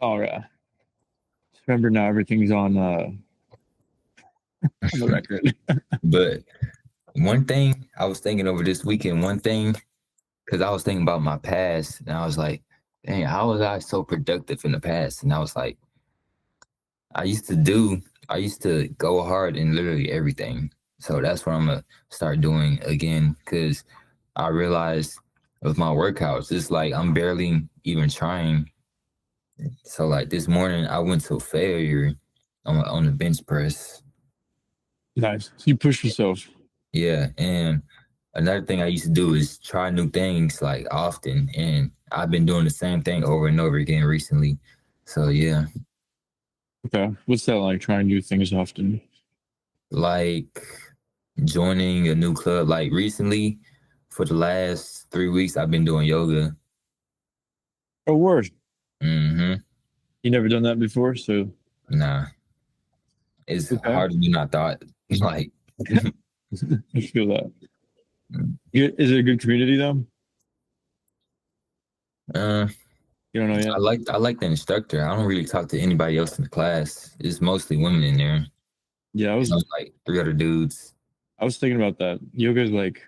Oh yeah. Remember now everything's on the record. But one thing I was thinking over this weekend, one thing, because I was thinking about my past, and I was like, dang, how was I so productive in the past? And I was like, I used to do, I used to go hard in literally everything. So that's what I'm gonna start doing again, because I realized with my workouts, it's like I'm barely even trying. So like this morning, I went to failure on the bench press. Nice. You push yourself. Yeah, and another thing I used to do is try new things like often, and I've been doing the same thing over and over again recently. So yeah, Okay. What's that like? Trying new things often. like joining a new club. Like recently, for the last 3 weeks, I've been doing yoga. Oh, word. Hmm. You never done that before, so Nah, it's okay. harder than I thought. Like, I feel that. Is it a good community though? uh, You don't know yet. I like the instructor. I don't really talk to anybody else in the class. It's mostly women in there. Yeah, And like three other dudes. I was thinking about that. Yoga is like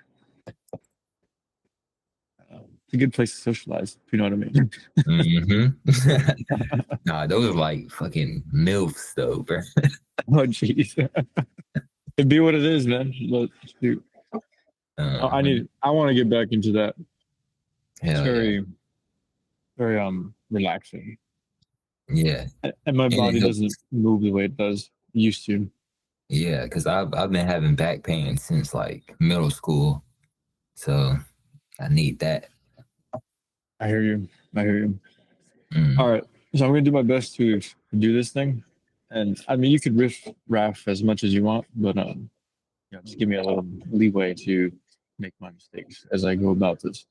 it's a good place to socialize. If you know what I mean. Hmm. Nah, those are like fucking milfs though, bro. Oh, jeez. It be what it is, man. Shoot. I Uh, need. I want to get back into that. It's hell yeah, very relaxing, yeah, and my and it body helps. doesn't move the way it does used to. Yeah, because I've been having back pain since like middle school, so I need that. I hear you. I hear you. All Mm. right. So I'm gonna do my best to do this thing, and I mean you could riff raff as much as you want, but just give me a little leeway to make my mistakes as I go about this.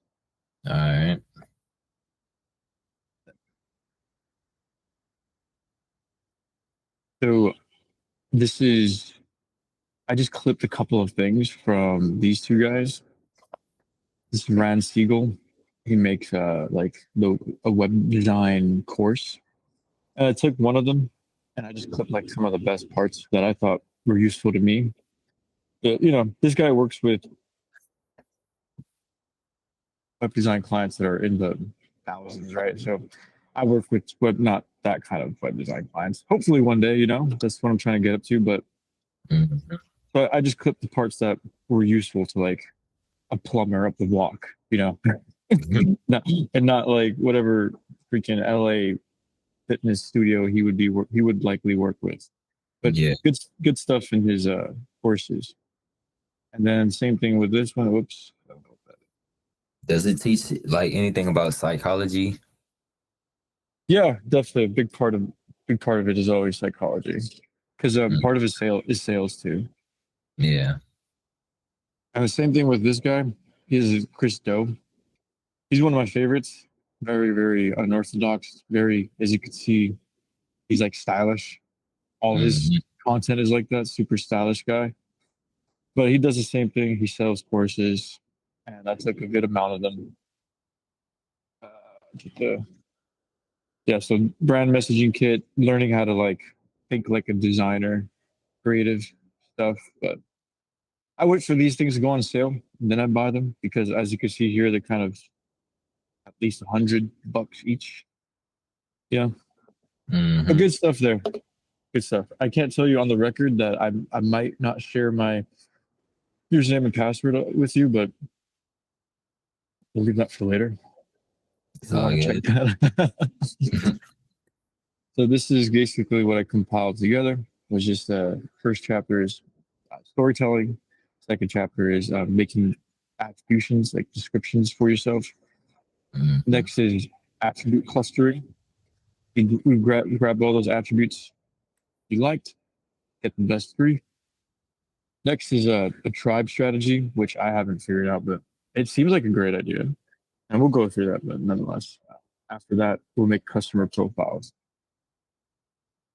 All right. So this is I just clipped a couple of things from these two guys. This is Rand Siegel. He makes like a web design course. And I took one of them and I just clipped like some of the best parts that I thought were useful to me. But, this guy works with web design clients that are in the thousands, right? So I work with not that kind of web design clients. Hopefully one day, that's what I'm trying to get up to. Mhm. But I just clipped the parts that were useful to like a plumber up the walk, not, and not like whatever freaking LA fitness studio he would likely work with. But Yeah. good stuff in his courses. And then same thing with this one. Whoops. Does it teach like anything about psychology? Yeah, definitely a big part of it is always psychology because Mm. part of his sales too. Yeah. And the same thing with this guy. He's Chris Doe. He's one of my favorites. Very, very unorthodox. Very, as you can see, he's like stylish. All his Hmm. content is like that, super stylish guy. But he does the same thing. He sells courses, and I took a good amount of them. Uh, yeah, so brand messaging kit, learning how to like think like a designer, creative stuff. But I wait for these things to go on sale, and then I buy them because, as you can see here, they're kind of at least $100 each. Yeah, but Hmm. good stuff there. Good stuff. I can't tell you on the record that I might not share my username and password with you, but we'll leave that for later if It's you all want to check good. that. So this is basically what I compiled together. Was just first chapter is storytelling. Second chapter is making attributions like descriptions for yourself. Hmm. Next is attribute clustering. We grab all those attributes you liked, get the best three. Next is a tribe strategy, which I haven't figured out, but it seems like a great idea. And we'll go through that, but nonetheless, after that, we'll make customer profiles.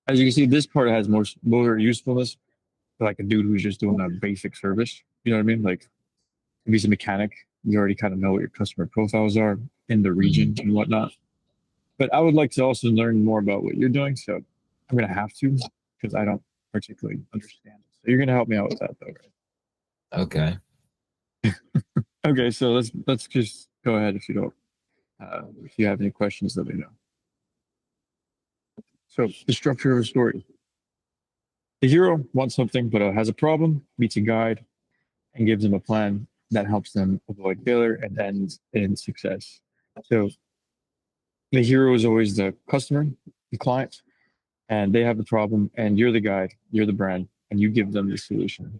As you can see, this part has more usefulness for like a dude who's just doing a basic service. You know what I mean? Like if he's a mechanic, you already kind of know what your customer profiles are in the region Hmm. and whatnot. But I would like to also learn more about what you're doing. So I'm going to have to because I don't particularly understand it. So you're going to help me out with that, though, right? Okay. Okay, so let's just go ahead if you have any questions, let me know. So the structure of a story. The hero wants something but has a problem, meets a guide, and gives them a plan that helps them avoid failure and ends in success. So the hero is always the customer, the client, and they have the problem, and you're the guide, you're the brand, and you give them the solution.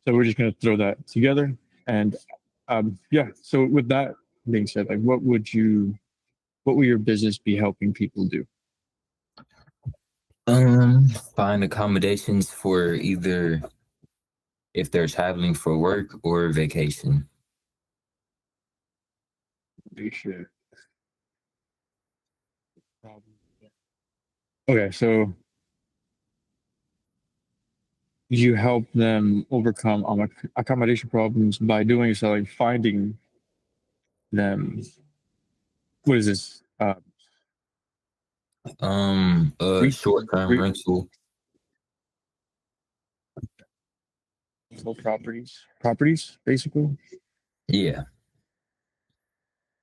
So we're just going to throw that together. And yeah, so with that being said, like what will your business be helping people do? Find accommodations for either if they're traveling for work or vacation. They should. Okay, so you help them overcome accommodation problems by doing so, like finding them. What is this? Short-term Re- rental. properties, basically. Yeah.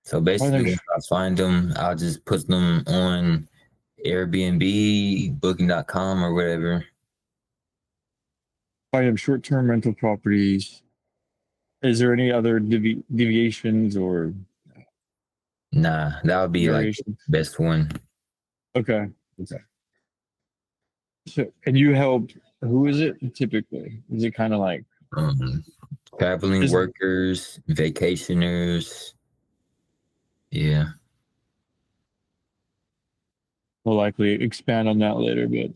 So Find basically, them, when I find them, I'll just put them on Airbnb, Booking.com, or whatever. find them short-term rental properties. Is there any other deviations or Nah, that would be like the variations? best one. Okay. Okay. So, and you help, who is it typically? Is it kind of like, Um, Traveling is workers, vacationers. Yeah. we'll likely expand on that later, but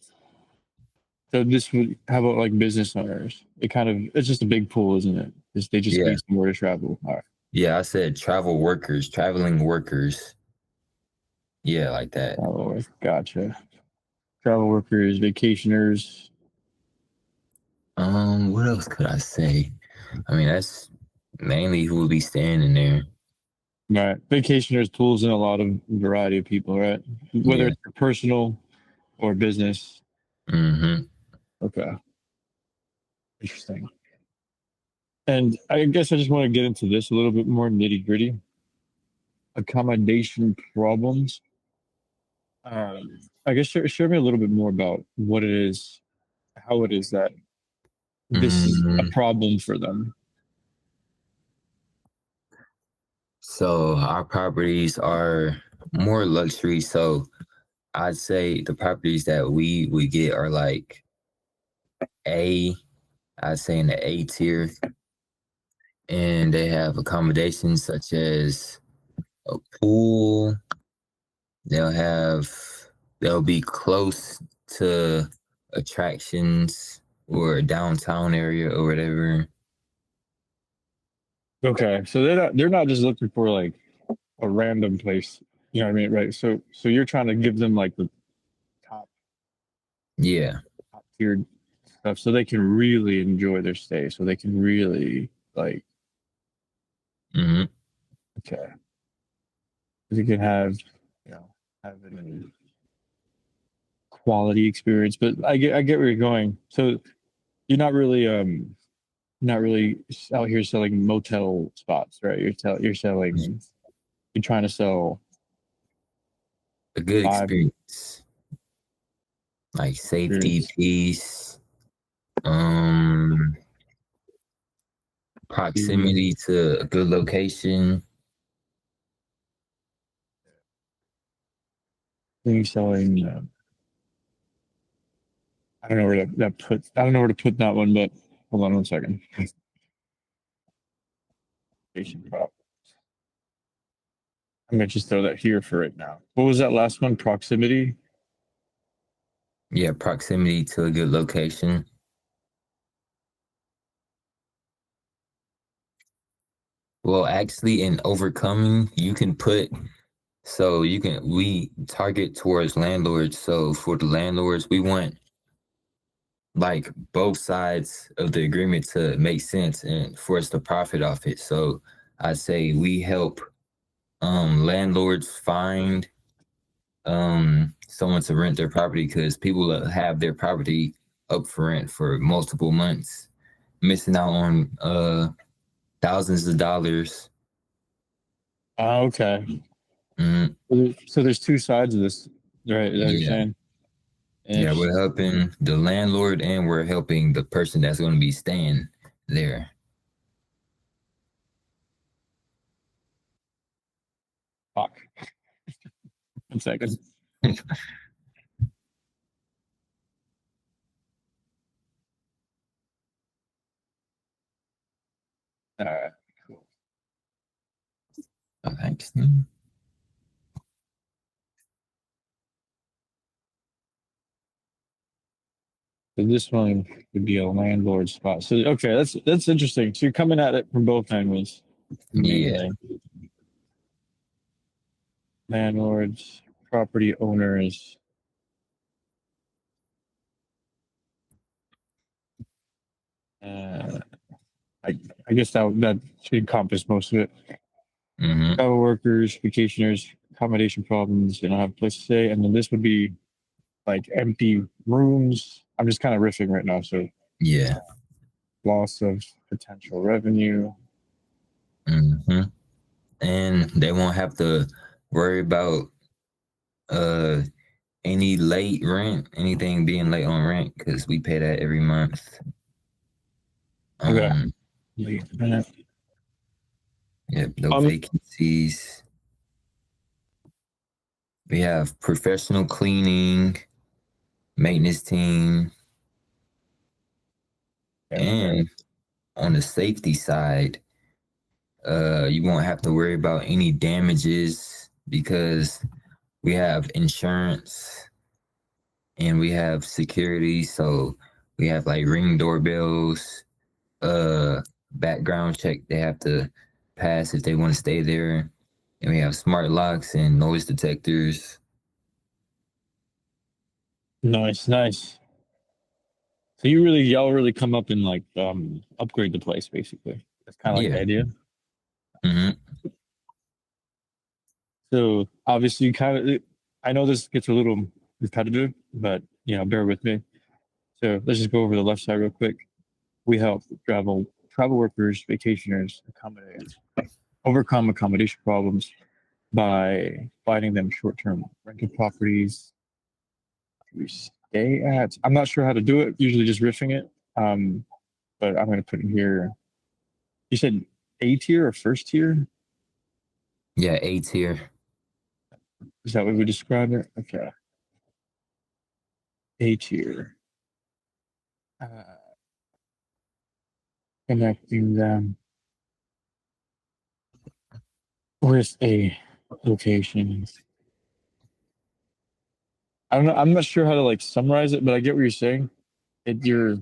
so this would, how about like business owners? It's just a big pool, isn't it? They just Yeah. need somewhere to travel. All right. Yeah. I said traveling workers. Yeah, like that. Gotcha. Travel workers, vacationers. What else could I say? I mean, that's mainly who will be staying in there. Right. Vacationers pulls in a lot of variety of people, right? Whether Yeah. it's personal or business. Mm-hmm. Okay. Interesting. And I guess I just want to get into this a little bit more nitty gritty. Accommodation problems. I guess share me a little bit more about what it is, how it is that this is a Mm-hmm. problem for them. So our properties are more luxury. So I'd say the properties that we would get are like A, I'd say in the A tier. And they have accommodations such as a pool. They'll have they'll be close to attractions or a downtown area or whatever. Okay, so they're not just looking for like a random place. You know what I mean, right? So you're trying to give them like the top Yeah. top tiered stuff, so they can really enjoy their stay. So they can really like Hmm. okay, you can have have a quality experience. But I get where you're going. So you're not really out here selling motel spots, right? You're trying to sell A good vibe experience. Like safety, experience. peace, um, proximity to a good location. You're selling. I don't know where that put. I don't know where to put that one, but hold on one second. I'm gonna just throw that here for right now. What was that last one? Proximity. Yeah, proximity to a good location. Well, actually, in overcoming, you can put so you can we target towards landlords. So for the landlords, we want like both sides of the agreement to make sense and for us to profit off it. So I say we help Landlords find someone to rent their property because people have their property up for rent for multiple months, missing out on thousands of dollars. Okay. Mhm. So there's two sides of this, right? That you're Yeah. saying. Yeah, we're Interesting. helping the landlord and we're helping the person that's going to be staying there. Fuck. 1 second. All right. Cool. Thanks. So this one would be a landlord spot. So okay, that's interesting. So you're coming at it from both angles. Yeah. Mainly. Landlords, property owners. Uh, I guess that should encompass most of it. Mm-hmm. Travel workers, vacationers, accommodation problems, they don't have a place to stay. And then this would be like empty rooms. I'm just kind of riffing right now. So Yeah. loss of potential revenue. Mm-hmm. And they won't have to worry about uh any late rent, anything being late on rent, because we pay that every month. Okay. Um, yeah, no Um, vacancies. We have professional cleaning, maintenance team, and on the safety side, you won't have to worry about any damages because we have insurance and we have security. So we have like ring doorbells, uh, background check they have to pass if they want to stay there. And we have smart locks and noise detectors. nice, nice. So y'all really come up and like upgrade the place basically. That's kind of like the Yeah. idea. Mm-hmm. So obviously, I know this gets a little repetitive, but bear with me. So let's just go over the left side real quick. We help travel workers, vacationers overcome accommodation problems by finding them short-term rental properties to stay at. I'm not sure how to do it. Usually just riffing it, but I'm going to put in here. You said A tier or first tier? Yeah, A tier. Is that what we describe it? Okay, A tier. Connecting them with a location. I don't know. I'm not sure how to like summarize it, but I get what you're saying. You're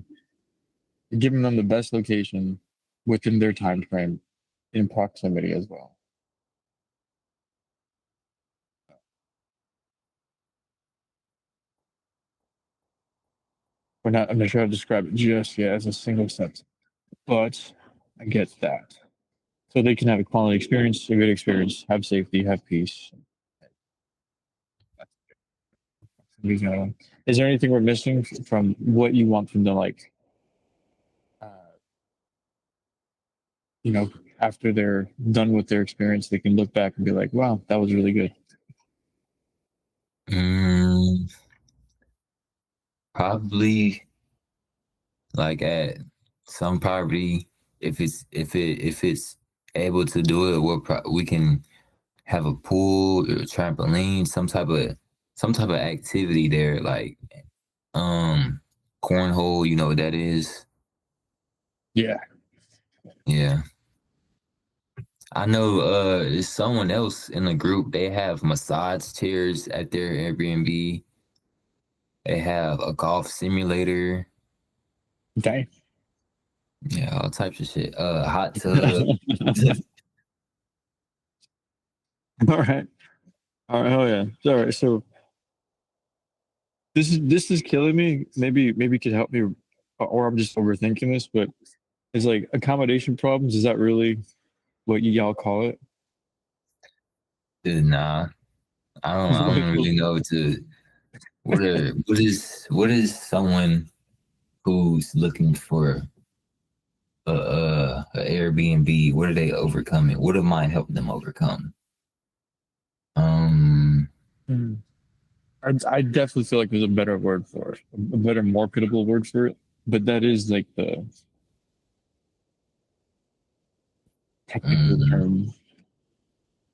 giving them the best location within their time frame in proximity as well. I'm not sure how to describe it just yet as a single sentence, but I get that. So they can have a quality experience, a good experience, have safety, have peace. Is there anything we're missing from what you want them to like? Uh, you know, after they're done with their experience, they can look back and be like, "Wow, that was really good." Mm, probably like at some property, if it's able to do it, we can have a pool or a trampoline, some type of activity there, like um cornhole. You know what that is? Yeah, Yeah. I know there's someone else in the group. They have massage chairs at their Airbnb. They have a golf simulator. okay. Yeah, all types of shit. Hot tub. All right, all right. Oh yeah. All right. So this is killing me. Maybe you could help me, or I'm just overthinking this. But it's like accommodation problems. Is that really what y'all call it? Nah, I don't really know what is someone who's looking for a Airbnb, what are they overcoming? What am I helping them overcome? Um, Hmm. I definitely feel like there's a better word for it, a better marketable word for it. But that is like the technical mm, term.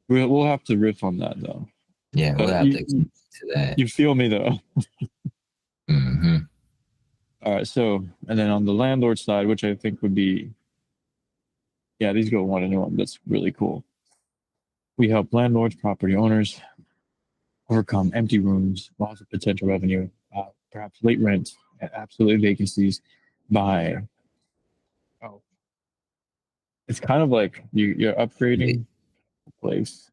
We'll have to riff on that though. yeah, we'll But have to come to that. you feel me though. Hmm. All right. So, and then on the landlord side, which I think would be, yeah, these go one and one. That's really cool. We help landlords, property owners overcome empty rooms, loss of potential revenue, perhaps late rent, and absolute vacancies by, oh, it's kind of like you're upgrading the place,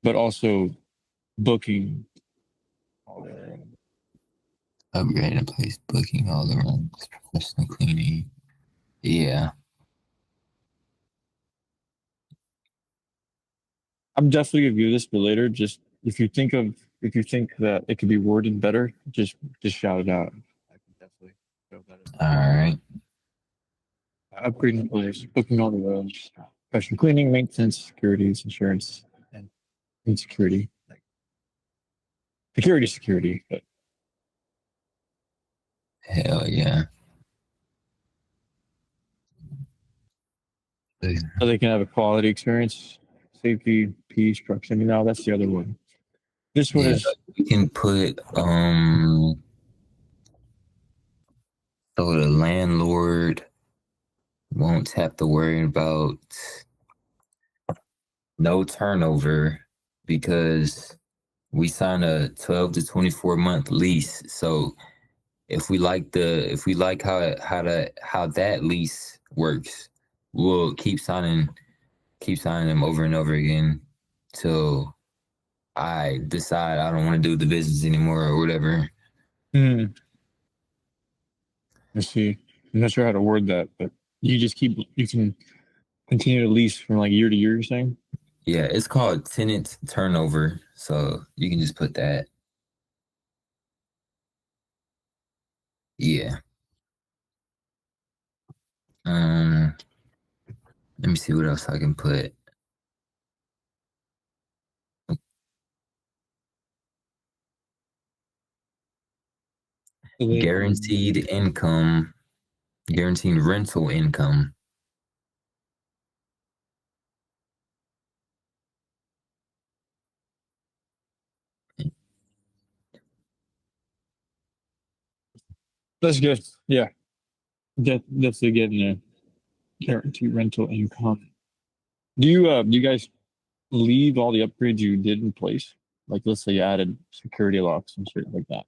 but also booking all their Upgrade a place, booking all the rooms, professional cleaning. Yeah. I'm definitely gonna view this for later. Just if you think that it could be worded better, just shout it out. I can definitely throw that in All there. right. Upgrading the place, booking all the rooms, professional cleaning, maintenance, securities, insurance, and security. Like security, but Hell yeah. so they can have a quality experience, safety, peace, proximity. No, that's the other one. This one Yeah. is We can put so the landlord won't have to worry about no turnover because we sign a 12 to 24-month lease. So if we like how that lease works, we'll keep signing them over and over again till I decide I don't want to do the business anymore or whatever. hmm, let's see. I'm not sure how to word that, but you can continue to lease from like year to year, you're saying? Yeah, it's called tenant turnover. So you can just put that. Yeah. Um, Let me see what else I can put. So they can, Guaranteed income, guaranteed rental income. that's good. Yeah. That's again guaranteed rental income. Do you guys leave all the upgrades you did in place? Like let's say you added security locks and shit like that.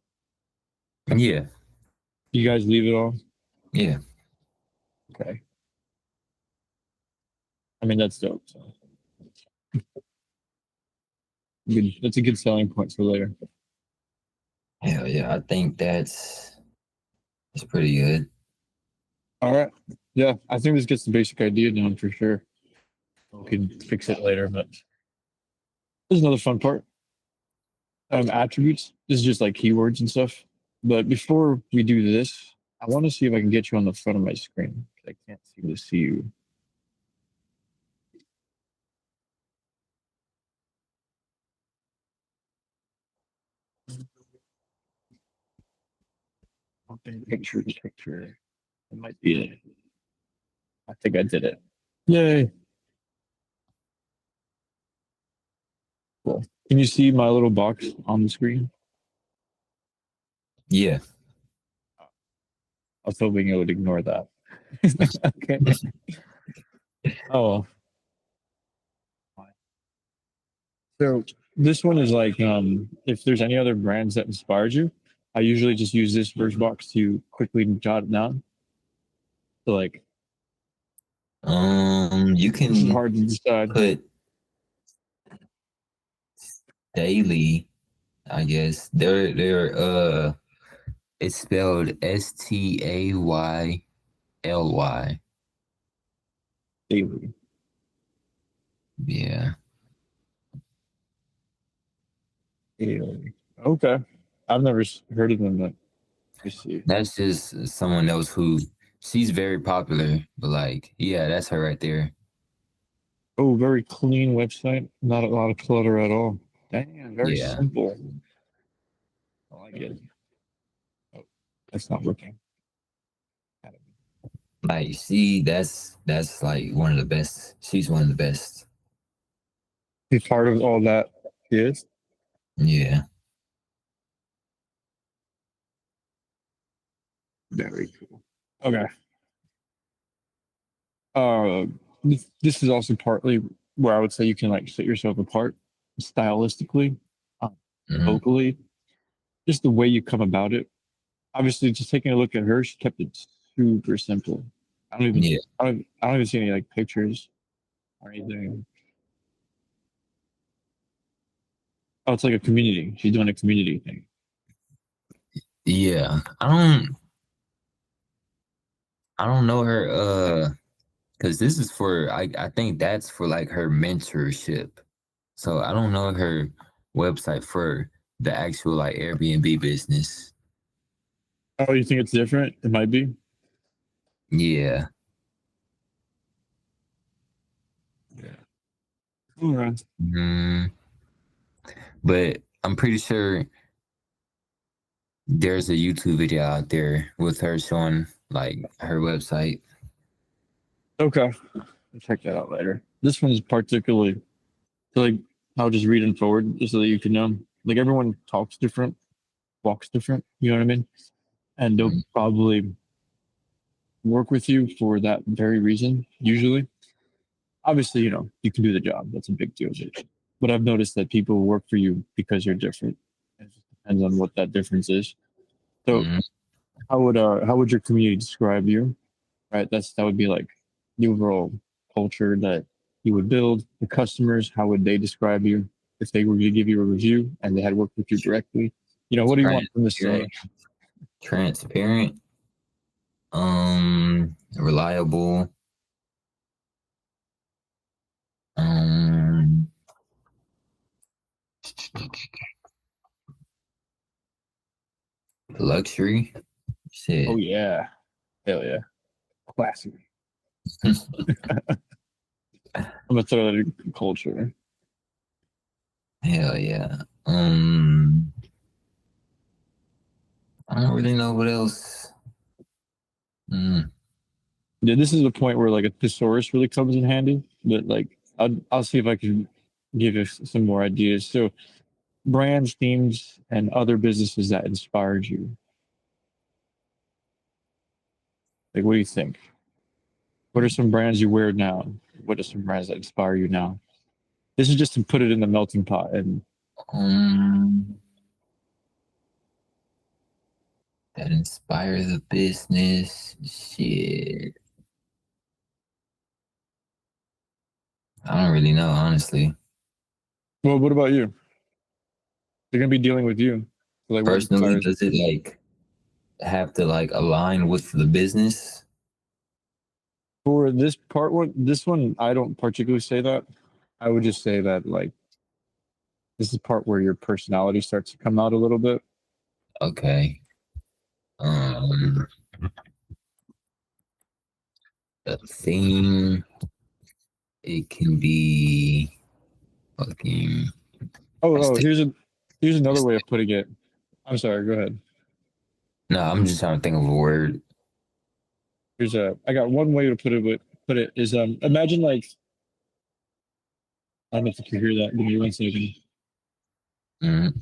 Yeah, You guys leave it all? yeah, Okay. I mean that's dope. So good. That's a good selling point for later. hell yeah. I think that's pretty good. All right. Yeah, I think this gets the basic idea down for sure. We can fix it later, but there's another fun part. Attributes. This is just like keywords and stuff. But before we do this, I want to see if I can get you on the front of my screen. I can't seem to see you. Okay, picture. It might be it. I think I did it. Yay. Cool. Can you see my little box on the screen? Yeah. I was hoping it would ignore that. Okay. Oh, well. So this one is like if there's any other brands that inspired you, I usually just use this first box to quickly jot it down. So like You this is can hard to decide. put daily, I guess. They're it's spelled Stayly. Daily. Yeah. Alien. Okay. I've never heard of them. But let me see. That's just someone else who she's very popular, but like, yeah, that's her right there. Oh, very clean website. Not a lot of clutter at all. Damn, very Yeah. simple. I like it. Oh, that's not working. Like, see, that's like one of the best. She's one of the best. Be part of all that is Yeah. very cool. Okay. This is also partly where I would say you can like set yourself apart stylistically, uh, Hmm. vocally, just the way you come about it. Obviously, just taking a look at her, she kept it super simple. Yeah. I don't even see any like pictures or anything. Oh, it's like a community. She's doing a community thing. Yeah. I don't know her because this is for I think that's for like her mentorship. So I don't know her website for the actual like Airbnb business. Oh, you think it's different? It might be. Yeah. Yeah. All right. Mm, but I'm pretty sure there's a YouTube video out there with her showing like her website. Okay. I'll check that out later. This one's particularly so like I'll just read it forward just so that you can know. Like everyone talks different, walks different. You know what I mean? And they'll Mm, probably work with you for that very reason. Usually, obviously, you know you can do the job. That's a big deal. But I've noticed that people work for you because you're different. It just depends on what that difference is. So mm, how would your community describe you? Right. That would be like the overall culture that you would build. The customers, how would they describe you if they were to give you a review and they had worked with you directly? You know, what do you want them to Transparent, say? transparent, reliable, um, luxury. Oh Shit. yeah, hell yeah, classic. I'm gonna throw that in culture. Hell yeah. I don't really know what else. Mm, Yeah, this is the point where like a thesaurus really comes in handy. But like, I'll see if I can give you some more ideas. So, brands, themes, and other businesses that inspired you. Like, what do you think? What are some brands you wear now? What are some brands that inspire you now? This is just to put it in the melting pot. And um, that inspire the business. Shit. I don't really know, honestly. well, what about you? They're gonna be dealing with you. So, like, what Personally, inspires does it like have to like align with the business? for this part? One, this one, I don't particularly say that. I would just say that like this is the part where your personality starts to come out a little bit. Okay. Um, the theme, it can be fucking. Oh, I oh, stick. here's another way of putting it. I'm sorry. Go ahead. No, I'm just trying to think of a word. I got one way to put it is imagine like I don't know if you can hear that. Give me one second. Mm,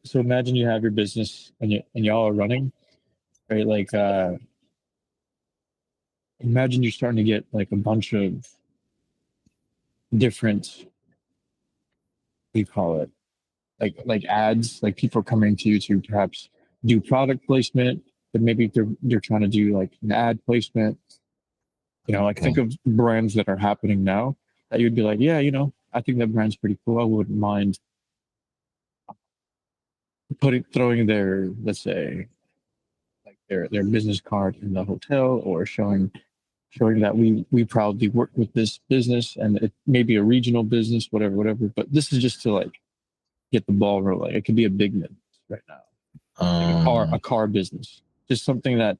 So imagine you have your business and y'all are running, right? Like imagine you're starting to get like a bunch of different, what do you call it? Like ads, like people are coming to you to perhaps do product placement, but maybe they're trying to do like an ad placement. You know, like okay. think of brands that are happening now that you'd be like, yeah, you know, I think that brand's pretty cool. I wouldn't mind putting throwing their, let's say, like their business card in the hotel or showing showing that we proudly work with this business, and it may be a regional business, whatever. But this is just to like get the ball rolling. It could be a big business right now, like a car business, just something that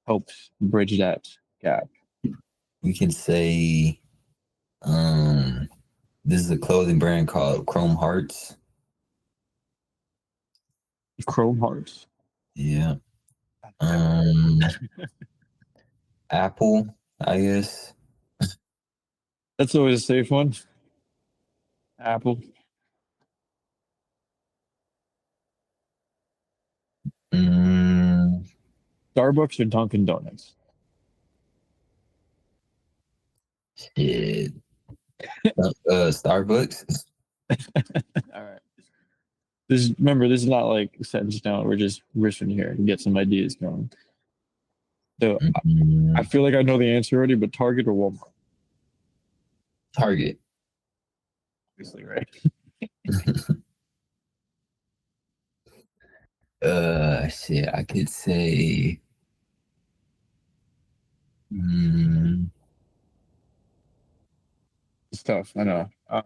helps bridge that gap. We can say, this is a clothing brand called Chrome Hearts. Chrome Hearts. Yeah. Apple, I guess. That's always a safe one. Apple. Starbucks or Dunkin' Donuts? Shit. Starbucks. All right. Remember, this is not like set in stone. We're just riffing here and get some ideas going. So I feel like I know the answer already, but Target or Walmart? Target. Obviously, right? Shit. I could say. It's tough. I know. How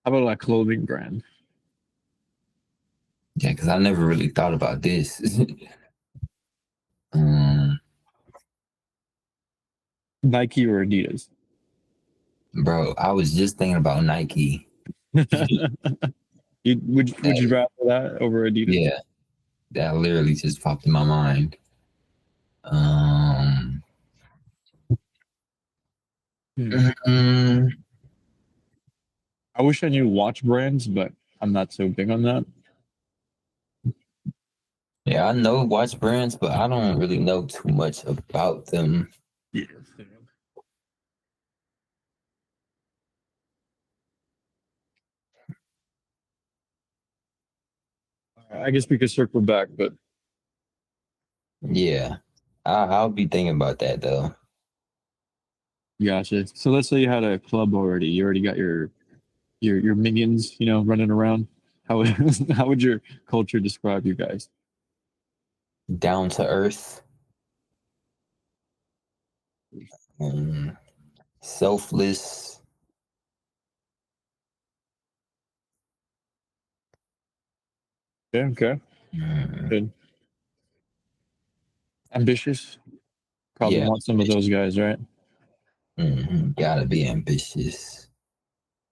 about a clothing brand? Yeah, because I never really thought about this. Nike or Adidas? Bro, I was just thinking about Nike. Would you rather that over Adidas? Yeah, that literally just popped in my mind. I wish I knew watch brands, but I'm not so big on that. Yeah, I know watch brands, but I don't really know too much about them. Yeah. I guess we could circle back, but Yeah, I'll be thinking about that though. gotcha. So let's say you had a club already. You already got your minions, running around. How how would your culture describe you guys? Down to earth, selfless. Okay. Good. Ambitious. Probably Yeah, want some of those guys, right? gotta be ambitious.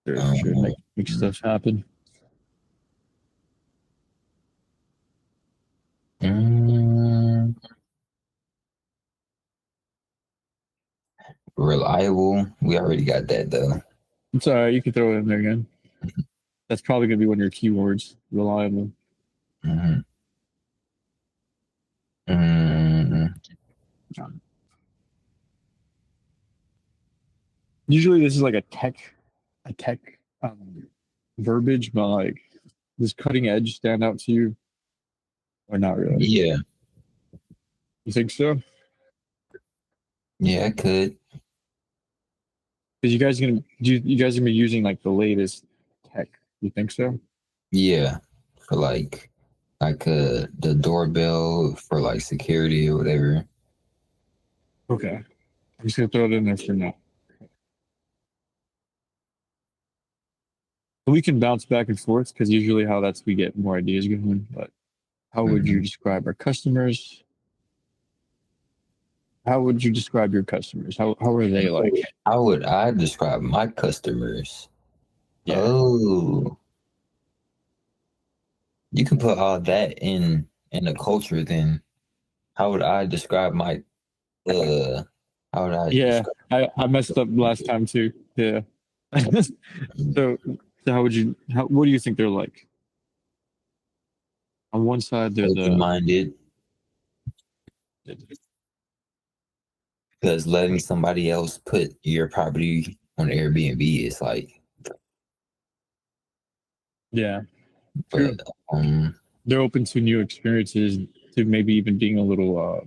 Sure. Make stuff happen. Reliable. We already got that though. It's all right. You can throw it in there again. That's probably gonna be one of your keywords. Reliable. Mm-hmm. Mm-hmm. Usually, this is like a tech verbiage, but like, does cutting edge stand out to you, or not really? Yeah, You think so? yeah, I could. Because you guys gonna be using like the latest tech. You think so? Yeah, for like the doorbell for like security or whatever. Okay. I'm just gonna throw it in there for now. We can bounce back and forth because usually how that's we get more ideas going. But how would you describe our customers? How would you describe your customers? How are they like? How would I describe my customers? Yeah. Oh, you can put all that in the culture. Then how would I describe my how would I Yeah. describe? I messed up last time too. Yeah. so what do you think they're like? On one side, they're the Open-minded, because letting somebody else put your property on Airbnb is like, yeah. True. but They're open to new experiences, to maybe even being a little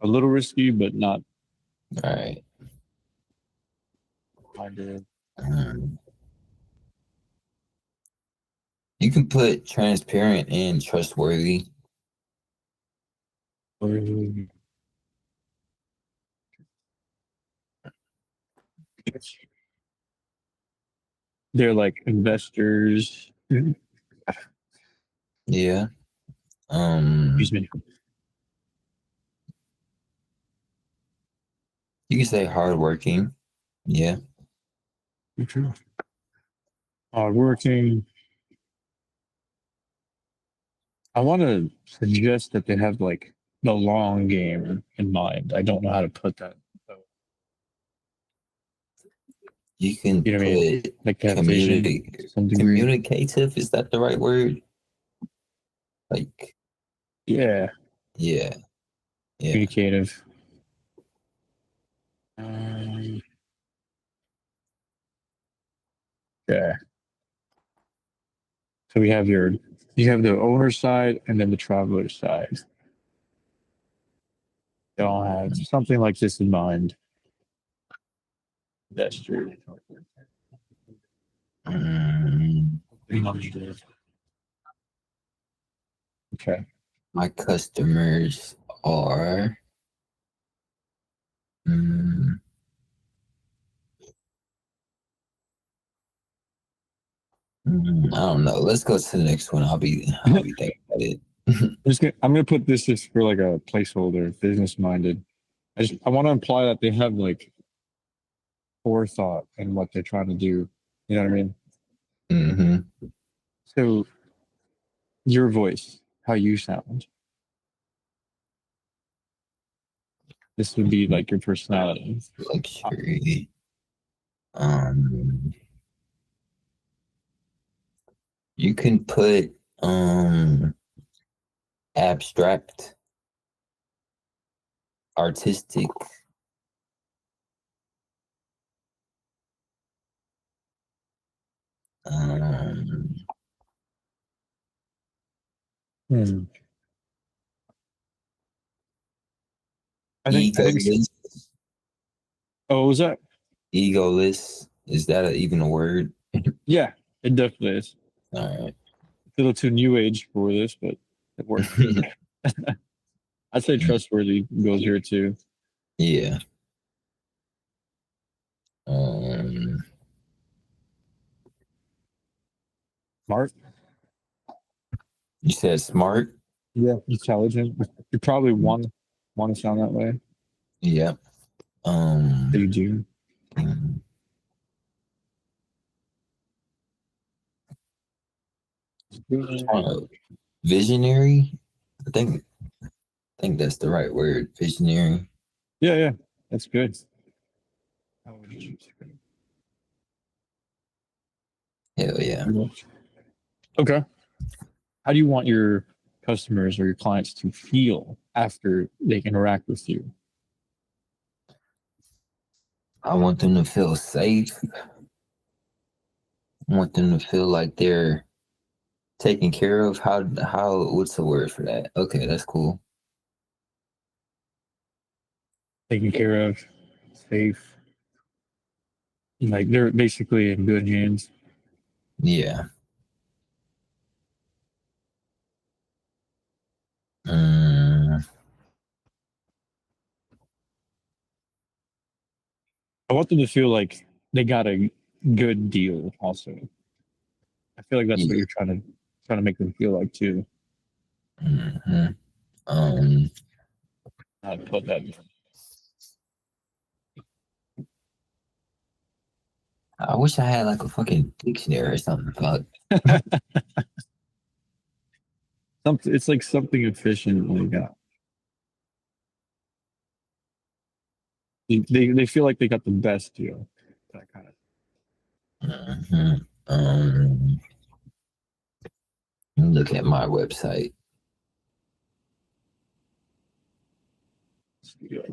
risky, but not. all right. Um, you can put transparent and trustworthy. They're like investors. Yeah. Excuse me. You can say hardworking. Yeah. Working. I want to suggest that they have like the long game in mind. I don't know how to put that. So, You can you know what I mean? put Like they have vision to some degree. communicative. Is that the right word? Like, Yeah, yeah. Yeah. communicative. Yeah. So you have the owner side and then the traveler side. They all have something like this in mind. That's true. Mm, Okay. my customers are. Mm, I don't know. Let's go to the next one. I'll be thinking about it. I'm gonna put this just for like a placeholder, business minded. I want to imply that they have like forethought in what they're trying to do. You know what I mean? Mm-hmm. So your voice, how you sound. This would be like your personality. Luxury. Um, you can put abstract, artistic. Um, Hmm. I think. egoless. Oh, what was that? Egoless. Is that even a word? Yeah, it definitely is. All right. A little too new age for this, but it works. I'd say trustworthy goes here too. Yeah. Um, Smart. you said smart. Yeah. Intelligent. You probably want to sound that way. Yeah. So you do. Mm, visionary. I think that's the right word. Visionary. Yeah, yeah. That's good. Hell yeah. Okay. How do you want your customers or your clients to feel after they interact with you? I want them to feel safe. I want them to feel like they're taken care of. How what's the word for that? Okay, that's cool. Taken care of, safe. Like they're basically in good hands. Yeah. Mm, I want them to feel like they got a good deal also. I feel like that's what yeah. you're trying to make them feel like too. Hmm. Um, How to put that. I wish I had like a fucking dictionary or something. Fuck. It's like something efficient. Like they feel like they got the best deal. That kind of. Hmm. Um, look at my website. Deal.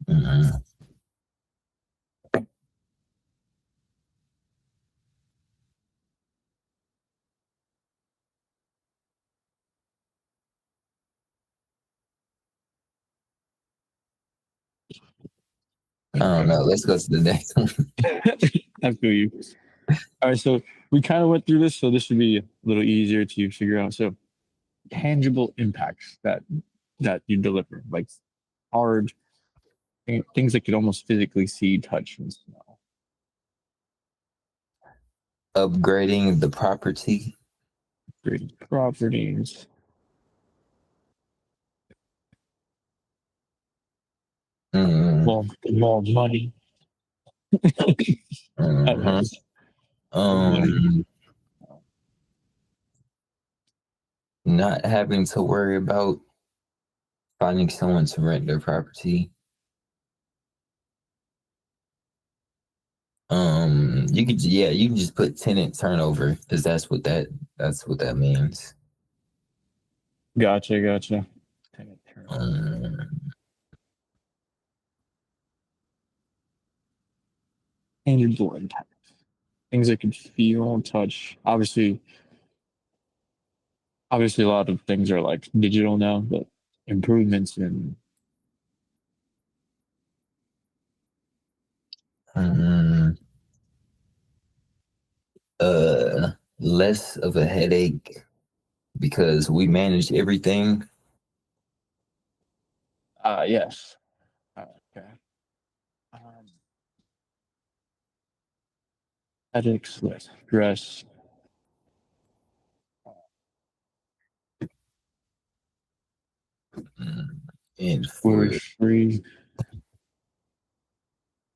Hmm. I don't know. Let's go to the next one. I feel you. All right, so we kind of went through this, so this should be a little easier to figure out. So tangible impacts that you deliver, like hard things that could almost physically see, touch, and smell. Upgrading the property. Great properties. More money. I don't know. Um, not having to worry about finding someone to rent their property. You can just put tenant turnover because that's what that means. Gotcha. Um, Tangible impacts. Things that can feel and touch. Obviously, a lot of things are like digital now, but improvements in um, less of a headache because we manage everything. yes. Okay. Um, Headaches, less stress. And Worry for free.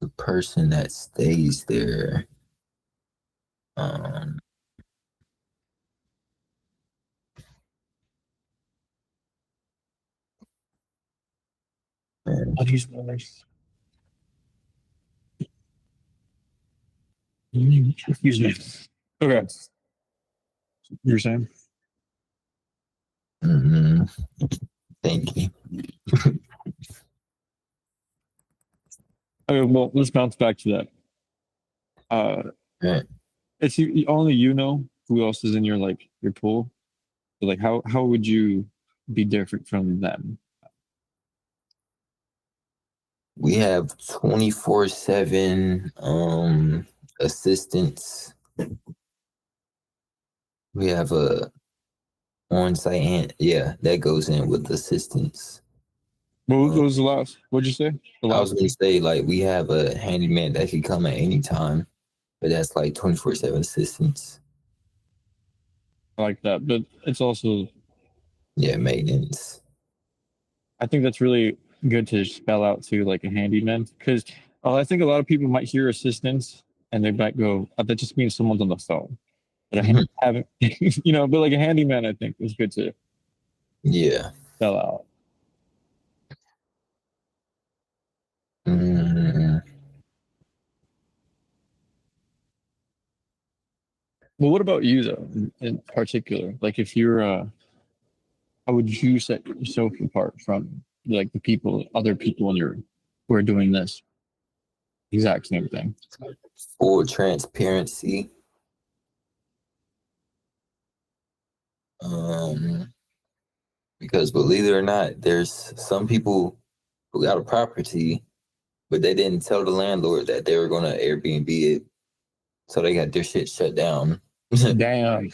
the person that stays there, um, and Money's worse. Excuse me. Okay. You're saying? mhm, thank you. Okay, well, let's bounce back to that. Right. It's only you know who else is in your pool. So, like, how would you be different from them? We have 24/7 assistants. We have a on-site that goes in with assistants. What was the last? What'd you say? The I was last gonna thing? say like we have a handyman that can come at any time, but that's like 24/7 assistance. I like that, but it's also Yeah, maintenance. I think that's really good to spell out to like a handyman because I think a lot of people might hear assistance and they might go, oh, that just means someone's on the phone. But I Mhm. haven't, but like a handyman, I think is good to Yeah. spell out. Mm, Well, what about you though, in particular? Like if you're, how would you set yourself apart from like the people, other people in your who are doing this exact same thing? full transparency. Um, because believe it or not, there's some people who got a property, but they didn't tell the landlord that they were gonna Airbnb it, so they got their shit shut down. Damn,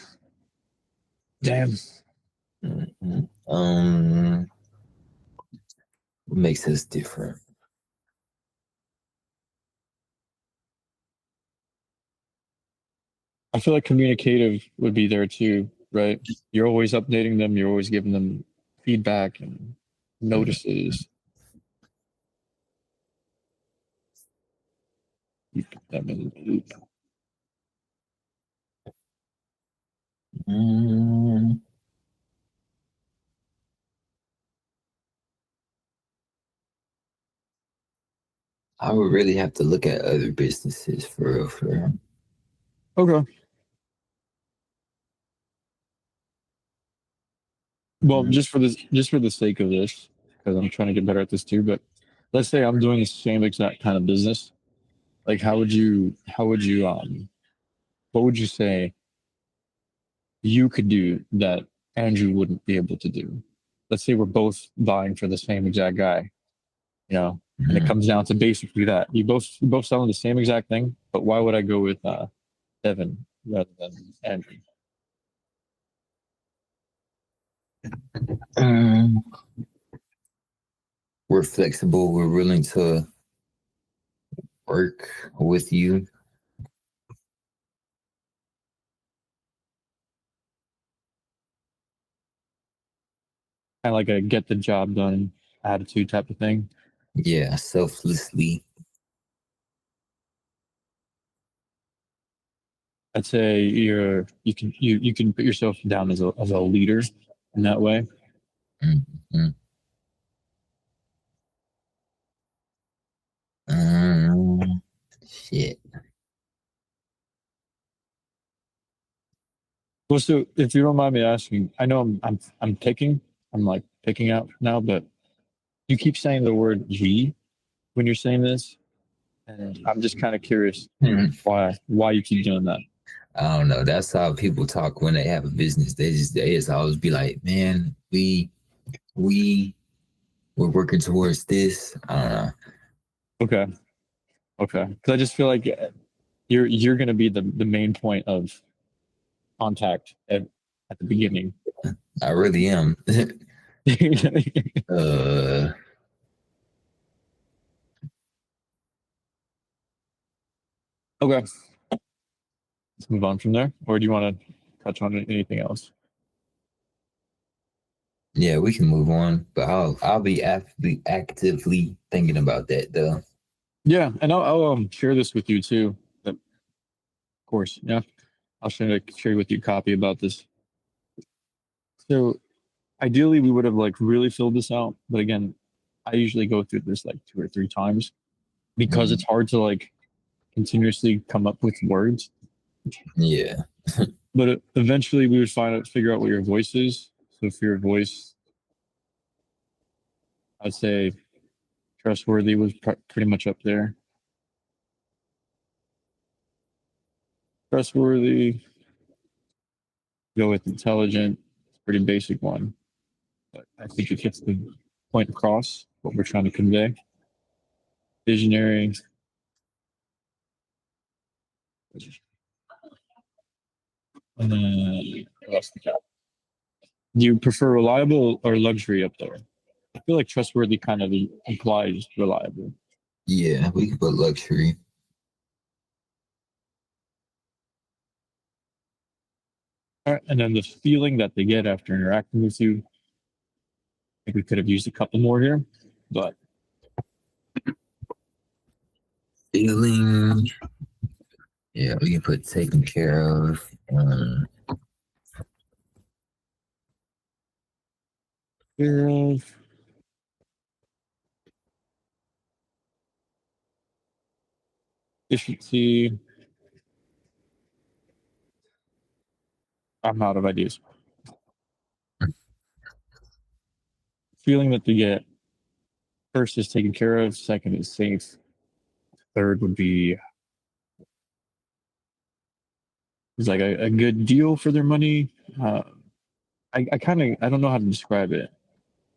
damn. Mhm. What makes us different? I feel like communicative would be there too, right? You're always updating them. You're always giving them feedback and notices. You put them in the loop. Mm, I would really have to look at other businesses for real, for real. Okay. Well, Mm, just for the sake of this, because I'm trying to get better at this too. But let's say I'm doing the same exact kind of business. Like, what would you say you could do that Andrew wouldn't be able to do? Let's say we're both vying for the same exact guy, and it mm. comes down to basically that. You both selling the same exact thing, but why would I go with Devin rather than Andrew. Um, we're flexible. We're willing to work with you. Kind of like a get the job done attitude type of thing. Yeah, selflessly. I'd say you can put yourself down as a leader in that way. Mhm. Shit. Well, so if you don't mind me asking, I know I'm picking, I'm like picking out now, but you keep saying the word G when you're saying this, and I'm just kind of curious why you keep doing that. I don't know. That's how people talk when they have a business. They just always be like, man, we we're working towards this. I don't know. Okay, okay, because I just feel like you're gonna be the main point of contact at the beginning. I really am. uh Okay, let's move on from there, or do you want to touch on anything else? yeah, we can move on. But I'll be actively thinking about that though. Yeah, and I'll share this with you too. Of course, yeah, I'll share with you a copy about this. So ideally, we would have like really filled this out, but again, I usually go through this like two or three times because Mhm. it's hard to like continuously come up with words. Yeah. But eventually, we would figure out what your voice is. So for your voice, I'd say trustworthy was pretty much up there. Trustworthy, go with intelligent. It's a pretty basic one, but I think it gets the point across what we're trying to convey. Visionary. And then what else we got? Do you prefer reliable or luxury up there? I feel like trustworthy kind of implies reliable. Yeah, we can put luxury. All right, and then the feeling that they get after interacting with you. I think we could have used a couple more here, but Feeling. Yeah, we can put taken care of. fear efficiency. I'm out of ideas. Feeling that they get first is taken care of, second is safe, third would be is like a good deal for their money. Uh, I kind of I don't know how to describe it.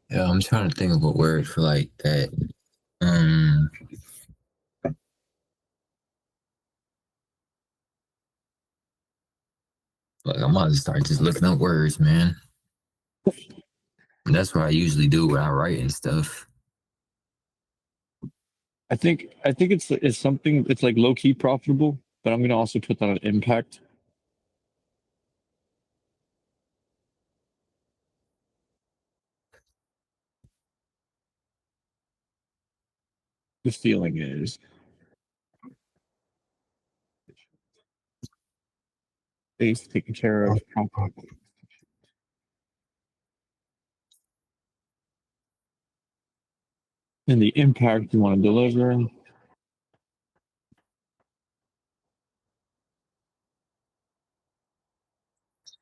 Yeah, I'm trying to think of a word for like that. Um, like I'm about to start just looking up words, man. And that's what I usually do when I write and stuff. I think it's something it's like low key profitable, but I'm gonna also put that on impact. The feeling is safe, taken care of, and the impact you want to deliver.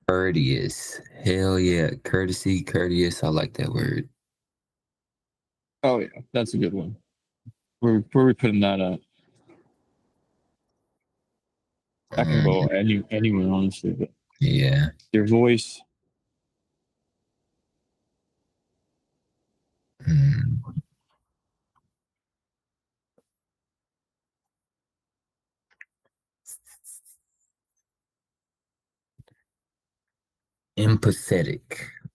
Courteous. Hell yeah. Courtesy, courteous. I like that word. Oh yeah, that's a good one. Where are we putting that at? That can Um, go anywhere honestly, but yeah. your voice, Hmm. Empathetic.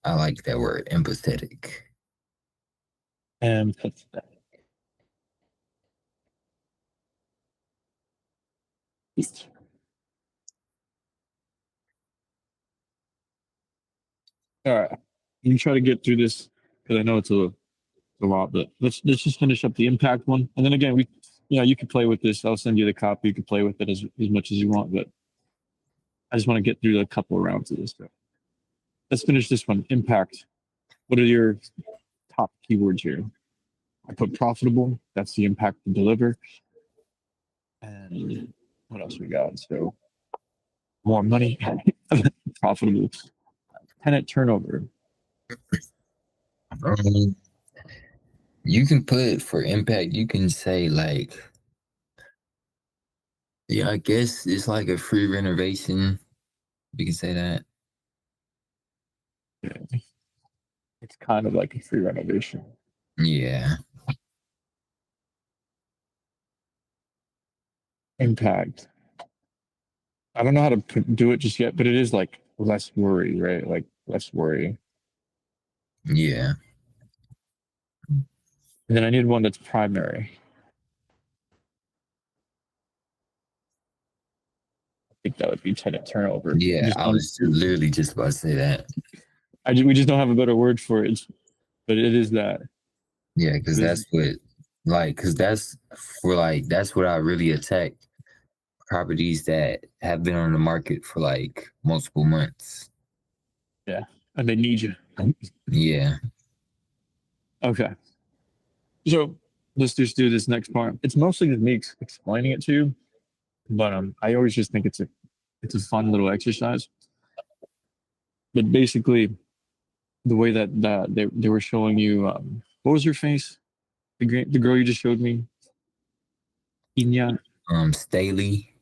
I like that word, empathetic. And that's that. All right. You try to get through this because I know it's a lot, but let's just finish up the impact one. And then again, you can play with this. I'll send you the copy. You can play with it as much as you want, but I just want to get through a couple of rounds of this stuff. Let's finish this one. Impact. What are your top keywords here? I put profitable. That's the impact to deliver. And what else we got? So more money, profitable. Tenant turnover. You can put for impact, you can say like, yeah, I guess it's like a free renovation. You can say that. Yeah. It's kind of like a free renovation. Yeah. Impact. I don't know how to do it just yet, but it is like less worry, right? Like less worry. Yeah. And then I need one that's primary. I think that would be tenant turnover. Yeah. I was literally just about to say that. We just don't have a better word for it, but it is that. Yeah, because that's that's what I really attack, properties that have been on the market for like multiple months. Yeah, and they need you. Yeah. Okay. So let's just do this next part. It's mostly just me explaining it to you, but I always just think it's a fun little exercise. But basically, the way that they were showing you, what was her face? The girl you just showed me, Inya. Staley.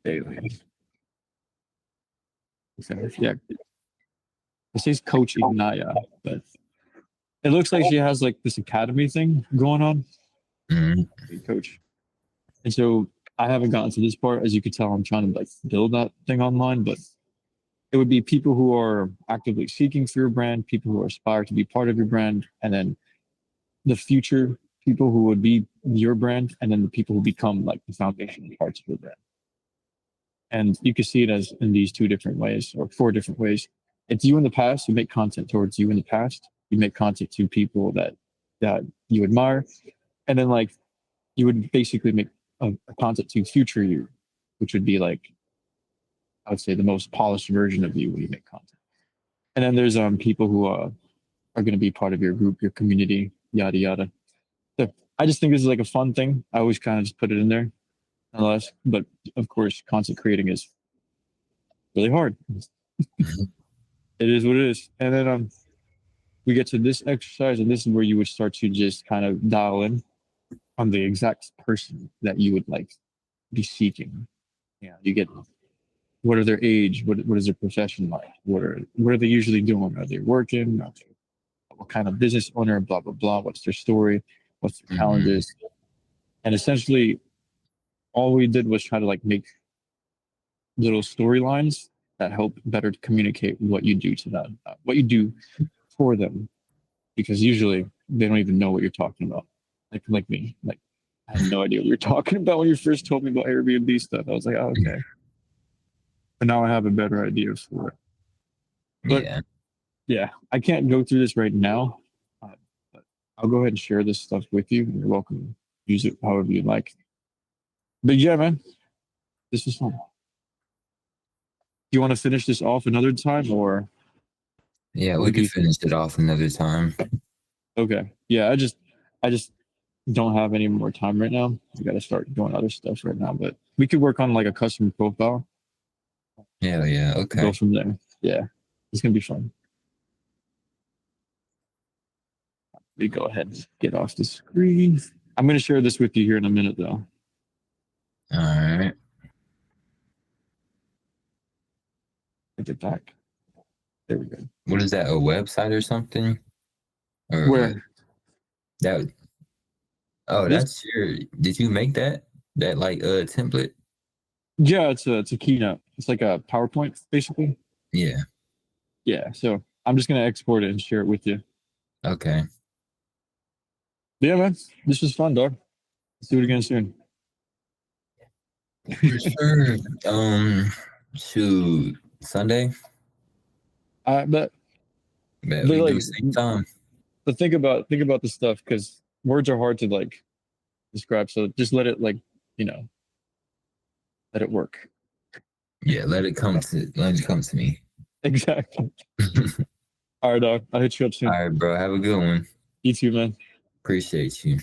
Daily. Yeah, it says Coach Ignaya, but it looks like she has like this academy thing going on. Mm-hmm. Coach. And so I haven't gotten to this part. As you could tell, I'm trying to like build that thing online, but it would be people who are actively seeking for your brand, people who aspire to be part of your brand, and then the future people who would be your brand, and then the people who become like the foundational parts of your brand. And you can see it as in these two different ways or four different ways. It's you in the past. You make content towards you in the past. You make content to people that you admire, and then like you would basically make a content to future you, which would be like I would say the most polished version of you when you make content. And then there's people who are going to be part of your group, your community, yada yada. So I just think this is like a fun thing. I always kind of just put it in there, nonetheless. But of course, content creating is really hard. It is what it is. And then we get to this exercise, and this is where you would start to just kind of dial in on the exact person that you would like be seeking. Yeah, you get what are their age, what is their profession like, what are they usually doing? Are they working? What kind of business owner? Blah blah blah. What's their story? What's their challenges? And essentially, all we did was try to like make little storylines that help better communicate what you do to them, what you do for them, because usually they don't even know what you're talking about. Like me, like I had no idea what you're talking about when you first told me about Airbnb stuff. I was like, oh, okay. But now I have a better idea for it. But yeah, I can't go through this right now. But I'll go ahead and share this stuff with you. You're welcome to use it however you like. But yeah, man, this was fun. Do you want to finish this off another time or? Yeah, we could finish it off another time. Okay. Yeah, I just don't have any more time right now. We got to start doing other stuff right now, but we could work on like a custom profile. Yeah. Okay. Go from there. Yeah, it's gonna be fun. We go ahead and get off the screen. I'm gonna share this with you here in a minute, though. All right. Get back. There we go. What is that? A website or something? Or where what? That? Oh, that's your. Did you make that? That like template? Yeah, it's a keynote. It's like a PowerPoint, basically. Yeah. Yeah, so I'm just gonna export it and share it with you. Okay. But yeah, man, this was fun, dog. Let's do it again soon. For sure. Shoot, Sunday. But Bet they we do like, same time. but think about the stuff because words are hard to like describe. So just let it like, you know, let it work. Yeah, let it come to me. Exactly. All right, dog. I'll hit you up All soon. right, bro. Have a good one. You too, man. Appreciate you.